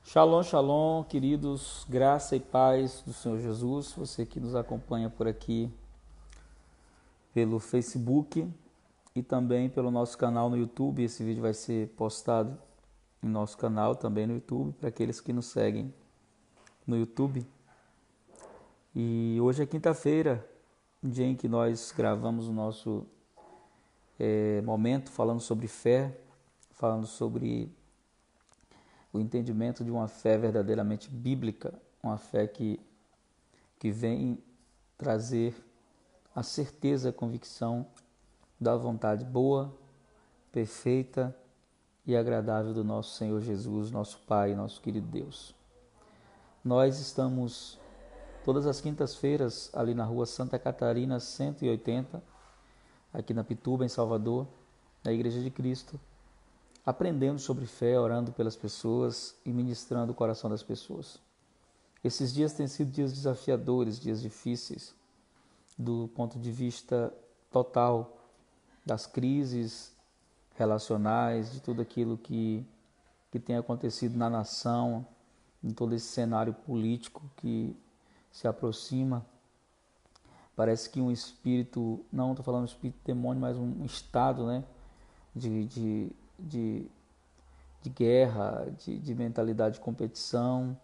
Shalom, shalom, queridos, graça e paz do Senhor Jesus, você que nos acompanha por aqui pelo Facebook e também pelo nosso canal no YouTube. Esse vídeo vai ser postado em nosso canal também no YouTube, para aqueles que nos seguem no YouTube. E hoje é quinta-feira, um dia em que nós gravamos o nosso momento falando sobre fé, falando sobre o entendimento de uma fé verdadeiramente bíblica, uma fé que vem trazer a certeza, a convicção da vontade boa, perfeita e agradável do nosso Senhor Jesus, nosso Pai, nosso querido Deus. Nós estamos todas as quintas-feiras ali na rua Santa Catarina 180, aqui na Pituba, em Salvador, na Igreja de Cristo, aprendendo sobre fé, orando pelas pessoas e ministrando o coração das pessoas. Esses dias têm sido dias desafiadores, dias difíceis, do ponto de vista total das crises relacionais, de tudo aquilo que tem acontecido na nação, em todo esse cenário político que se aproxima. Parece que um espírito, não estou falando espírito demônio, mas um estado, né, de, de guerra, de mentalidade de competição,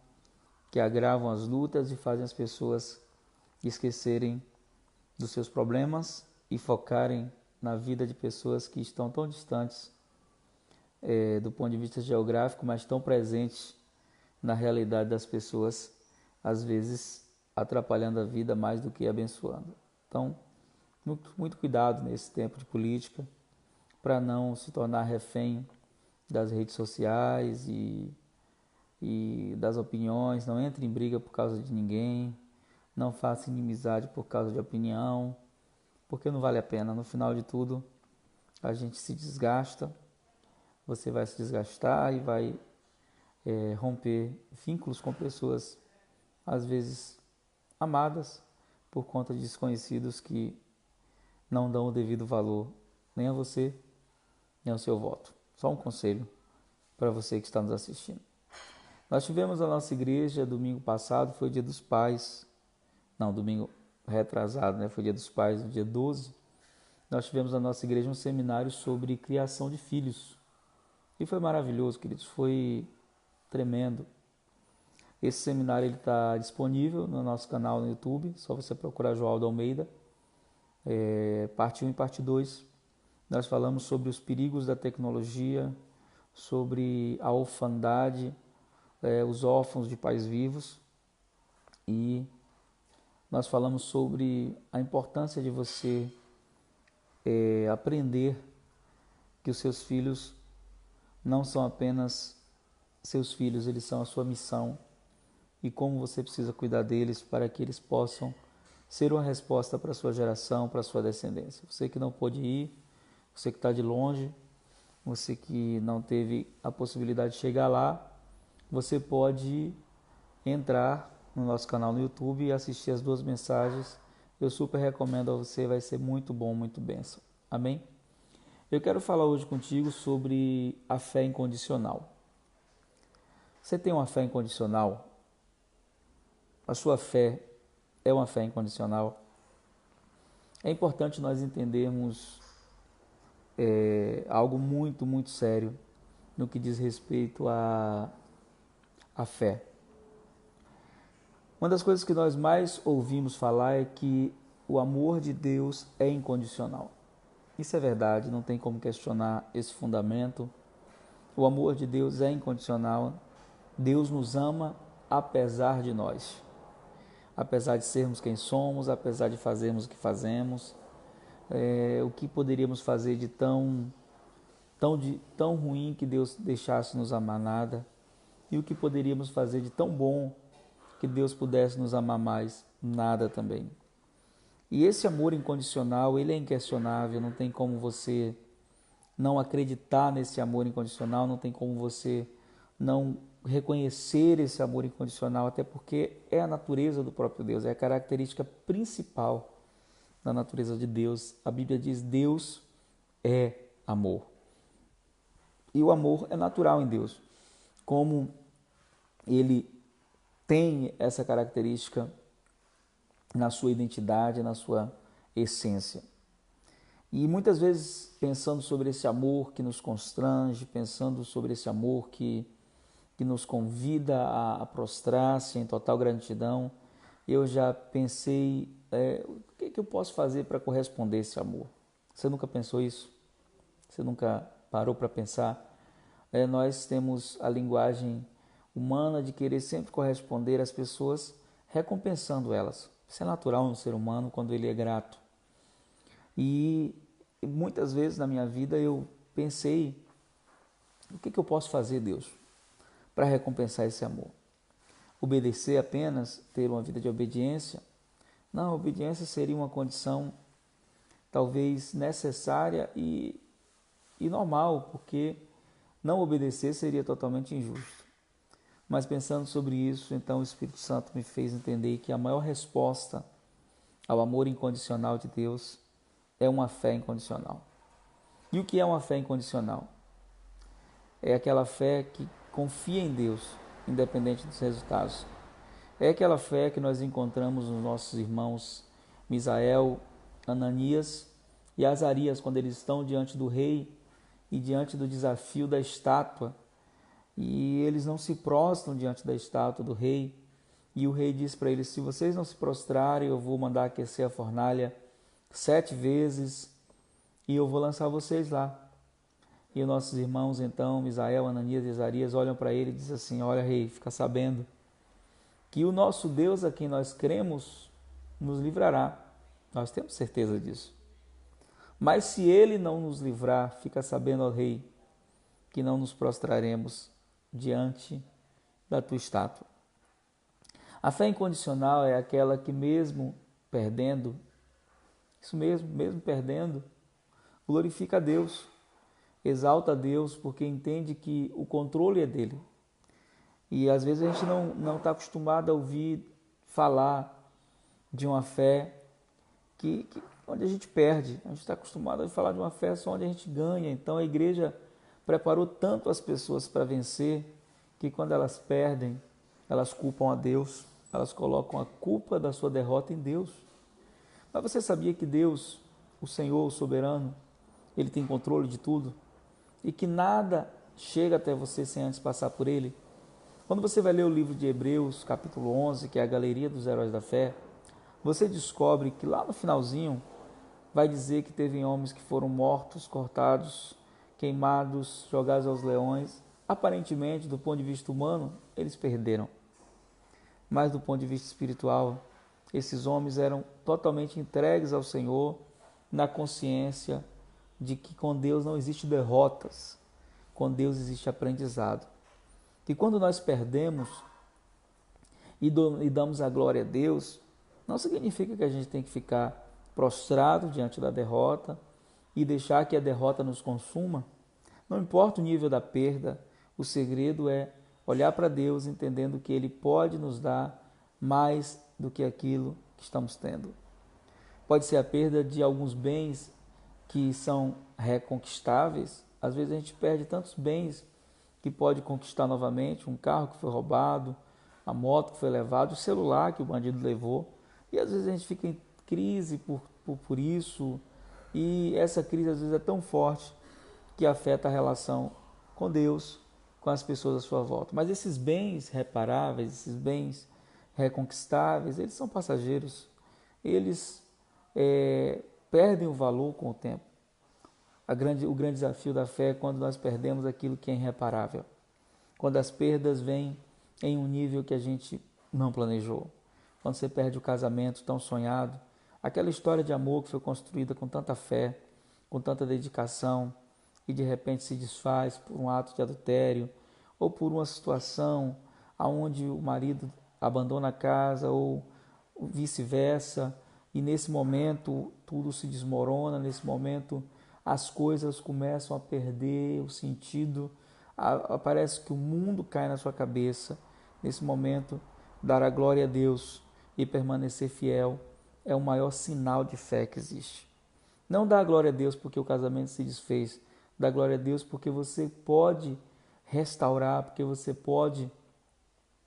que agravam as lutas e fazem as pessoas esquecerem dos seus problemas e focarem na vida de pessoas que estão tão distantes do ponto de vista geográfico, mas tão presentes na realidade das pessoas, às vezes atrapalhando a vida mais do que abençoando. Então, muito cuidado nesse tempo de política, para não se tornar refém das redes sociais e das opiniões. Não entre em briga por causa de ninguém, não faça inimizade por causa de opinião, porque não vale a pena. No final de tudo, a gente se desgasta, você vai se desgastar e vai romper vínculos com pessoas, às vezes amadas, por conta de desconhecidos que não dão o devido valor nem a você, nem ao seu voto. Só um conselho para você que está nos assistindo. Nós tivemos a nossa igreja domingo passado, foi o dia dos pais, não, domingo retrasado, né? Foi dia dos pais, no dia 12. Nós tivemos na nossa igreja um seminário sobre criação de filhos. E foi maravilhoso, queridos, foi tremendo. Esse seminário está disponível no nosso canal no YouTube, só você procurar Joaldo Almeida, parte 1 e parte 2. Nós falamos sobre os perigos da tecnologia, sobre a orfandade, os órfãos de pais vivos, e nós falamos sobre a importância de você aprender que os seus filhos não são apenas seus filhos, eles são a sua missão, e como você precisa cuidar deles para que eles possam ser uma resposta para a sua geração, para a sua descendência. Você que não pôde ir, você que está de longe, você que não teve a possibilidade de chegar lá, você pode entrar no nosso canal no YouTube e assistir as duas mensagens. Eu super recomendo a você, vai ser muito bom, muito bênção. Amém? Eu quero falar hoje contigo sobre a fé incondicional. Você tem uma fé incondicional? A sua fé é uma fé incondicional? É importante nós entendermos algo muito, muito sério no que diz respeito à fé. Uma das coisas que nós mais ouvimos falar é que o amor de Deus é incondicional. Isso é verdade, não tem como questionar esse fundamento. O amor de Deus é incondicional. Deus nos ama apesar de nós. Apesar de sermos quem somos, apesar de fazermos o que fazemos, o que poderíamos fazer de tão ruim que Deus deixasse nos amar? Nada. E o que poderíamos fazer de tão bom que Deus pudesse nos amar mais? Nada também. E esse amor incondicional, ele é inquestionável, não tem como você não acreditar nesse amor incondicional, não tem como você não reconhecer esse amor incondicional, até porque é a natureza do próprio Deus, é a característica principal da natureza de Deus. A Bíblia diz: Deus é amor. E o amor é natural em Deus. Como ele tem essa característica na sua identidade, na sua essência. E muitas vezes, pensando sobre esse amor que nos constrange, pensando sobre esse amor que nos convida a prostrar-se em total gratidão, eu já pensei, o que eu posso fazer para corresponder a esse amor? Você nunca pensou isso? Você nunca parou para pensar? Nós temos a linguagem humana de querer sempre corresponder às pessoas, recompensando elas. Isso é natural no ser humano quando ele é grato. E muitas vezes na minha vida eu pensei, o que eu posso fazer, Deus, para recompensar esse amor? Obedecer apenas, ter uma vida de obediência? Não, a obediência seria uma condição talvez necessária e normal, porque não obedecer seria totalmente injusto. Mas pensando sobre isso, então o Espírito Santo me fez entender que a maior resposta ao amor incondicional de Deus é uma fé incondicional. E o que é uma fé incondicional? É aquela fé que confia em Deus, independente dos resultados. É aquela fé que nós encontramos nos nossos irmãos Misael, Ananias e Azarias, quando eles estão diante do rei e diante do desafio da estátua. E eles não se prostram diante da estátua do rei. E o rei diz para eles, se vocês não se prostrarem, eu vou mandar aquecer a fornalha 7 vezes e eu vou lançar vocês lá. E os nossos irmãos, então, Misael, Ananias e Azarias, olham para ele e dizem assim, olha, rei, fica sabendo que o nosso Deus a quem nós cremos nos livrará. Nós temos certeza disso. Mas se ele não nos livrar, fica sabendo, ó rei, que não nos prostraremos diante da tua estátua. A fé incondicional é aquela que mesmo perdendo, isso mesmo perdendo, glorifica a Deus, exalta a Deus, porque entende que o controle é dele. E às vezes a gente não está acostumado a ouvir falar de uma fé onde a gente perde. A gente está acostumado a falar de uma fé só onde a gente ganha. Então a igreja preparou tanto as pessoas para vencer que quando elas perdem, elas culpam a Deus, elas colocam a culpa da sua derrota em Deus. Mas você sabia que Deus, o Senhor, o soberano, ele tem controle de tudo e que nada chega até você sem antes passar por ele? Quando você vai ler o livro de Hebreus, capítulo 11, que é a galeria dos heróis da fé, você descobre que lá no finalzinho vai dizer que teve homens que foram mortos, cortados, queimados, jogados aos leões. Aparentemente, do ponto de vista humano, eles perderam. Mas do ponto de vista espiritual, esses homens eram totalmente entregues ao Senhor, na consciência de que com Deus não existe derrotas, com Deus existe aprendizado. E quando nós perdemos e damos a glória a Deus, não significa que a gente tem que ficar prostrado diante da derrota e deixar que a derrota nos consuma. Não importa o nível da perda, o segredo é olhar para Deus entendendo que Ele pode nos dar mais do que aquilo que estamos tendo. Pode ser a perda de alguns bens que são reconquistáveis. Às vezes a gente perde tantos bens que pode conquistar novamente, um carro que foi roubado, a moto que foi levada, o celular que o bandido levou. E às vezes a gente fica em crise por isso, e essa crise às vezes é tão forte que afeta a relação com Deus, com as pessoas à sua volta. Mas esses bens reparáveis, esses bens reconquistáveis, eles são passageiros. Eles perdem o valor com o tempo. O grande desafio da fé é quando nós perdemos aquilo que é irreparável. Quando as perdas vêm em um nível que a gente não planejou. Quando você perde o casamento tão sonhado, aquela história de amor que foi construída com tanta fé, com tanta dedicação, e de repente se desfaz por um ato de adultério, ou por uma situação onde o marido abandona a casa, ou vice-versa, e nesse momento tudo se desmorona, nesse momento as coisas começam a perder o sentido, parece que o mundo cai na sua cabeça. Nesse momento, dar a glória a Deus e permanecer fiel é o maior sinal de fé que existe. Não dá glória a Deus porque o casamento se desfez, dá glória a Deus porque você pode restaurar, porque você pode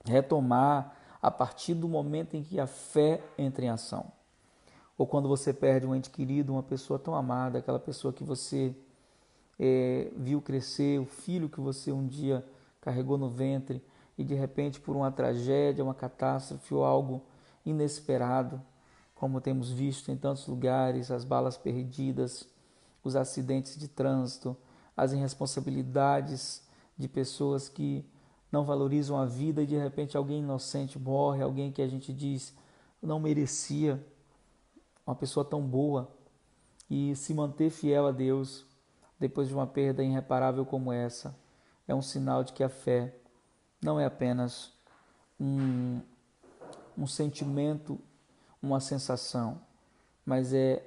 retomar a partir do momento em que a fé entra em ação. Ou quando você perde um ente querido, uma pessoa tão amada, aquela pessoa que você viu crescer, o filho que você um dia carregou no ventre e de repente por uma tragédia, uma catástrofe ou algo inesperado, como temos visto em tantos lugares, as balas perdidas, os acidentes de trânsito, as irresponsabilidades de pessoas que não valorizam a vida e de repente alguém inocente morre, alguém que a gente diz não merecia, uma pessoa tão boa, e se manter fiel a Deus depois de uma perda irreparável como essa é um sinal de que a fé não é apenas um sentimento, uma sensação, mas é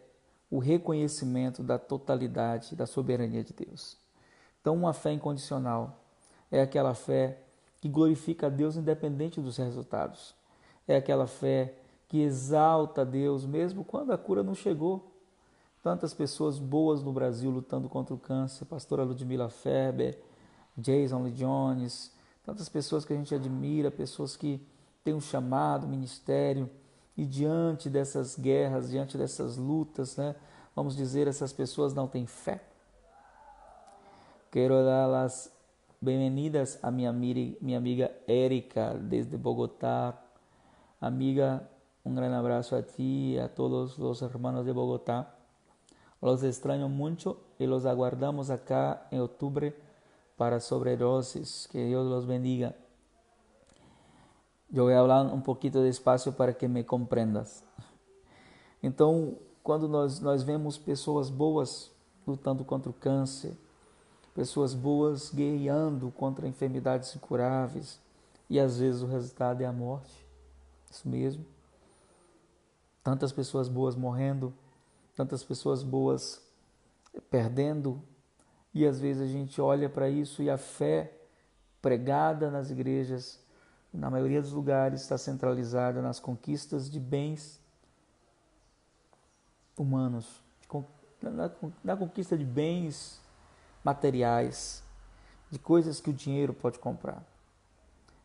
o reconhecimento da totalidade, da soberania de Deus. Então, uma fé incondicional é aquela fé que glorifica a Deus independente dos resultados. É aquela fé que exalta a Deus mesmo quando a cura não chegou. Tantas pessoas boas no Brasil lutando contra o câncer, pastora Ludmila Ferber, Jason Lee Jones, tantas pessoas que a gente admira, pessoas que têm um chamado, ministério, e diante dessas guerras, diante dessas lutas, né, vamos dizer, essas pessoas não têm fé. Quero dar as bem-vindas a minha amiga Erika, desde Bogotá. Amiga, um grande abraço a ti e a todos os hermanos de Bogotá. Los extraño mucho y los aguardamos acá en octubre para sobredosis. Que Dios los bendiga. Eu vou falar um pouquinho despacio para que me comprendas. Então, quando nós vemos pessoas boas lutando contra o câncer, pessoas boas guerreando contra enfermidades incuráveis, e às vezes o resultado é a morte. Isso mesmo. Tantas pessoas boas morrendo, tantas pessoas boas perdendo, e às vezes a gente olha para isso e a fé pregada nas igrejas, na maioria dos lugares, está centralizada nas conquistas de bens humanos, na conquista de bens materiais, de coisas que o dinheiro pode comprar.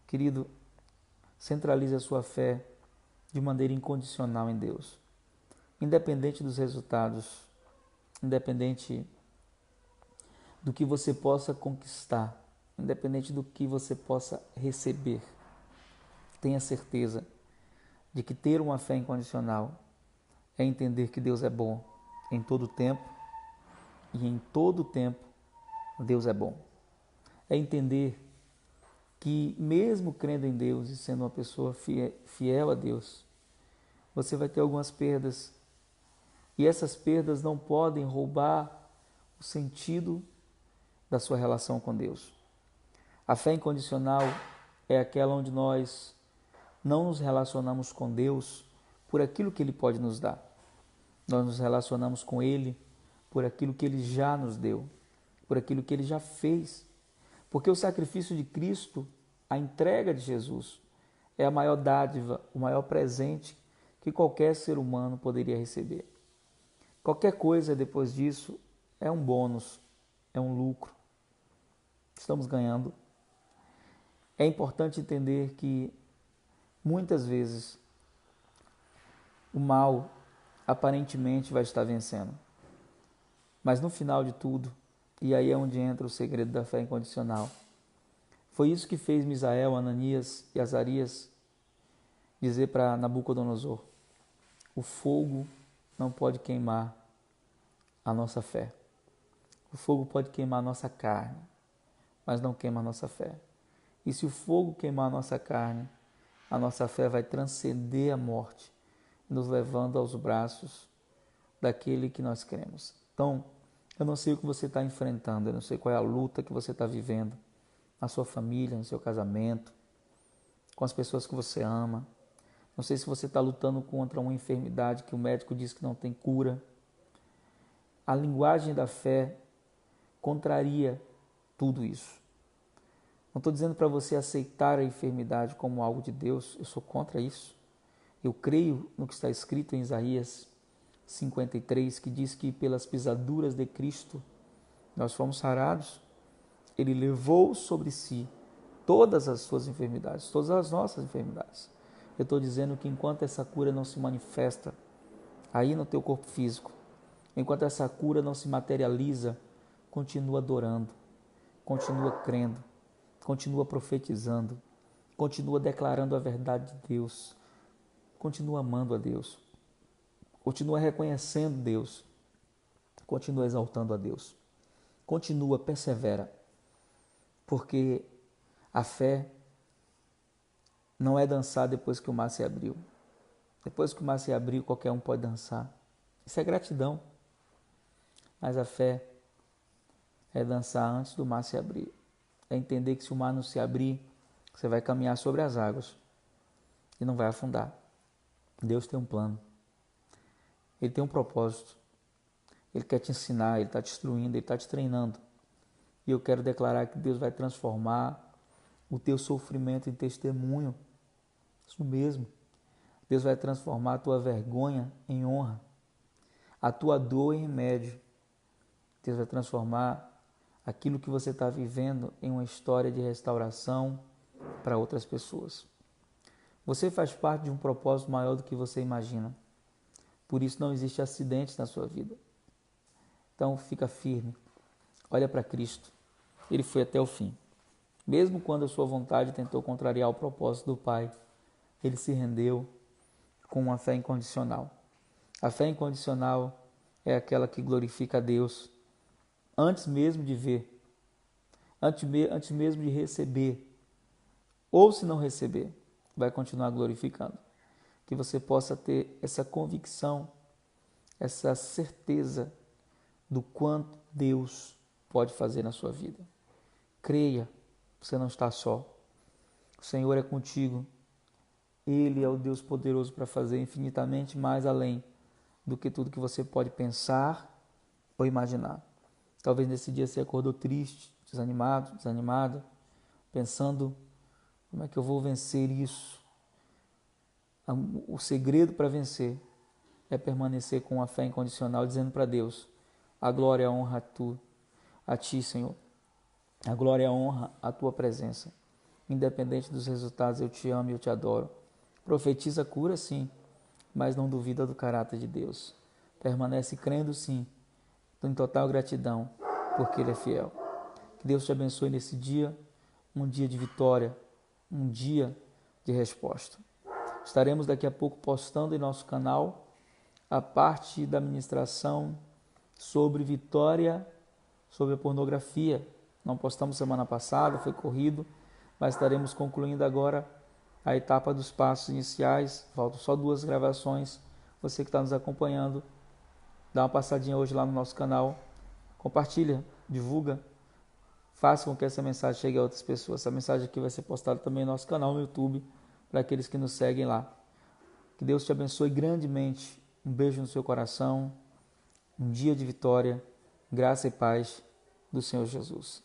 Querido, centralize a sua fé de maneira incondicional em Deus, independente dos resultados, independente do que você possa conquistar, independente do que você possa receber. Tenha certeza de que ter uma fé incondicional é entender que Deus é bom em todo tempo, e em todo tempo Deus é bom. É entender que mesmo crendo em Deus e sendo uma pessoa fiel a Deus, você vai ter algumas perdas, e essas perdas não podem roubar o sentido da sua relação com Deus. A fé incondicional é aquela onde nós não nos relacionamos com Deus por aquilo que Ele pode nos dar. Nós nos relacionamos com Ele por aquilo que Ele já nos deu, por aquilo que Ele já fez. Porque o sacrifício de Cristo, a entrega de Jesus, é a maior dádiva, o maior presente que qualquer ser humano poderia receber. Qualquer coisa depois disso é um bônus, é um lucro. Estamos ganhando. É importante entender que muitas vezes o mal aparentemente vai estar vencendo. Mas no final de tudo, e aí é onde entra o segredo da fé incondicional, foi isso que fez Misael, Ananias e Azarias dizer para Nabucodonosor: o fogo não pode queimar a nossa fé. O fogo pode queimar a nossa carne, mas não queima a nossa fé. E se o fogo queimar a nossa carne, a nossa fé vai transcender a morte, nos levando aos braços daquele que nós cremos. Então, eu não sei o que você está enfrentando, eu não sei qual é a luta que você está vivendo na sua família, no seu casamento, com as pessoas que você ama. Não sei se você está lutando contra uma enfermidade que o médico diz que não tem cura. A linguagem da fé contraria tudo isso. Não estou dizendo para você aceitar a enfermidade como algo de Deus, eu sou contra isso. Eu creio no que está escrito em Isaías 53, que diz que pelas pisaduras de Cristo nós fomos sarados. Ele levou sobre si todas as suas enfermidades, todas as nossas enfermidades. Eu estou dizendo que enquanto essa cura não se manifesta aí no teu corpo físico, enquanto essa cura não se materializa, continua adorando, continua crendo, continua profetizando, continua declarando a verdade de Deus, continua amando a Deus, continua reconhecendo Deus, continua exaltando a Deus, continua, persevera, porque a fé não é dançar depois que o mar se abriu. Depois que o mar se abriu, qualquer um pode dançar. Isso é gratidão. Mas a fé é dançar antes do mar se abrir. É entender que se o mar não se abrir, você vai caminhar sobre as águas e não vai afundar. Deus tem um plano. Ele tem um propósito. Ele quer te ensinar, Ele está te instruindo, Ele está te treinando. E eu quero declarar que Deus vai transformar o teu sofrimento em testemunho. Isso mesmo. Deus vai transformar a tua vergonha em honra, a tua dor em remédio. Deus vai transformar aquilo que você está vivendo em uma história de restauração para outras pessoas. Você faz parte de um propósito maior do que você imagina. Por isso não existe acidentes na sua vida. Então fica firme. Olha para Cristo. Ele foi até o fim. Mesmo quando a sua vontade tentou contrariar o propósito do Pai, ele se rendeu com uma fé incondicional. A fé incondicional é aquela que glorifica a Deus antes mesmo de ver, antes mesmo de receber, ou se não receber, vai continuar glorificando. Que você possa ter essa convicção, essa certeza do quanto Deus pode fazer na sua vida. Creia, você não está só. O Senhor é contigo. Ele é o Deus poderoso para fazer infinitamente mais além do que tudo que você pode pensar ou imaginar. Talvez nesse dia você acordou triste, desanimado, pensando como é que eu vou vencer isso. O segredo para vencer é permanecer com a fé incondicional, dizendo para Deus: a glória e a honra a ti, Senhor. A glória e a honra a tua presença. Independente dos resultados, eu te amo e eu te adoro. Profetiza a cura, sim, mas não duvida do caráter de Deus. Permanece crendo, sim, em total gratidão, porque Ele é fiel. Que Deus te abençoe nesse dia, um dia de vitória, um dia de resposta. Estaremos daqui a pouco postando em nosso canal a parte da ministração sobre vitória sobre a pornografia. Não postamos semana passada, foi corrido, mas estaremos concluindo agora a etapa dos passos iniciais. Faltam só 2 gravações. Você que está nos acompanhando, dá uma passadinha hoje lá no nosso canal, compartilha, divulga, faça com que essa mensagem chegue a outras pessoas. Essa mensagem aqui vai ser postada também no nosso canal no YouTube, para aqueles que nos seguem lá. Que Deus te abençoe grandemente. Um beijo no seu coração, um dia de vitória, graça e paz do Senhor Jesus.